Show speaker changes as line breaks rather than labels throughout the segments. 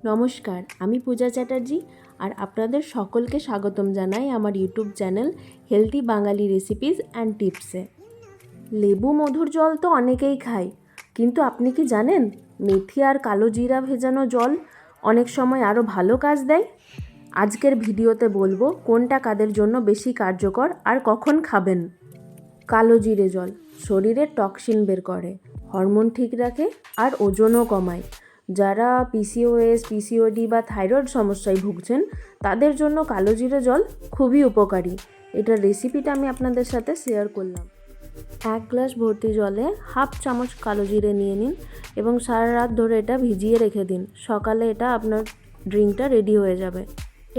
নমস্কার, আমি পূজা চ্যাটার্জি আর আপনাদের সকলকে স্বাগতম জানাই আমার YouTube channel healthy Bangali recipes and টিপসে। লেবু মধুর জল তো অনেকেই খায়, কিন্তু আপনি কি জানেন মেথি আর কালো জিরা ভেজানো জল অনেক সময় আরও ভালো কাজ দেয়? আজকের ভিডিওতে বলবো কোনটা কাদের জন্য বেশি কার্যকর আর কখন খাবেন। কালো জিরে জল শরীরের টক্সিন বের করে, হরমোন ঠিক রাখে আর ওজনও কমায়। যারা পিসিওএস, পিসিওডি বা থাইরয়েড সমস্যায় ভুগছেন তাদের জন্য কালো জিরে জল খুবই উপকারী। এটার রেসিপিটা আমি আপনাদের সাথে শেয়ার করলাম। 1 গ্লাস ভর্তি জলে হাফ চামচ কালো জিরে নিয়ে নিন এবং সারা রাত ধরে এটা ভিজিয়ে রেখে দিন। সকালে এটা আপনার ড্রিঙ্কটা রেডি হয়ে যাবে।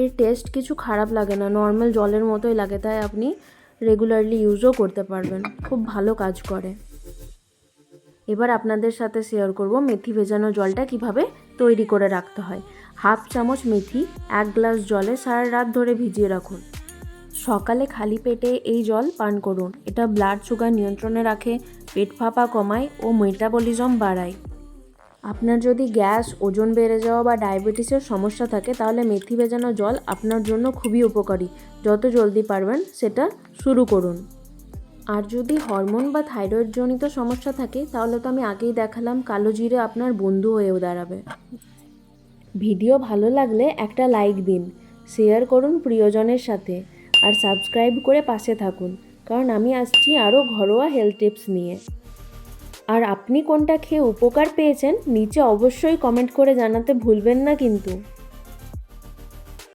এর টেস্ট কিছু খারাপ লাগে না, নর্মাল জলের মতোই লাগে, তাই আপনি রেগুলারলি ইউজও করতে পারবেন। খুব ভালো কাজ করে। এবার আপনাদের সাথে শেয়ার করব মেথি ভেজানো জলটা কিভাবে তৈরি করে রাখতে হয়। হাফ চামচ মেথি 1 গ্লাস জলে সারা রাত ধরে ভিজিয়ে রাখুন। সকালে খালি পেটে এই জল পান করুন। এটা ব্লাড সুগার নিয়ন্ত্রণে রাখে, পেট ফাঁপা কমায় ও মেটাবলিজম বাড়ায়। আপনার যদি গ্যাস, ওজন বেড়ে যাওয়া বা ডায়াবেটিসের সমস্যা থাকে তাহলে মেথি ভেজানো জল আপনার জন্য খুবই উপকারী। যত জলদি পারবেন সেটা শুরু করুন। আর যদি হরমোন বা থাইরয়েড জনিত সমস্যা থাকে তাহলে তো আমি আগেই দেখালাম, কালো জিরে আপনার বন্ধু হয়েও দাঁড়াবে। ভিডিও ভালো লাগলে একটা লাইক দিন, শেয়ার করুন প্রিয়জনের সাথে আর সাবস্ক্রাইব করে পাশে থাকুন, কারণ আমি আসছি আরও ঘরোয়া হেলথ টিপস নিয়ে। আর আপনি কোনটা খেয়ে উপকার পেয়েছেন নিচে অবশ্যই কমেন্ট করে জানাতে ভুলবেন না কিন্তু।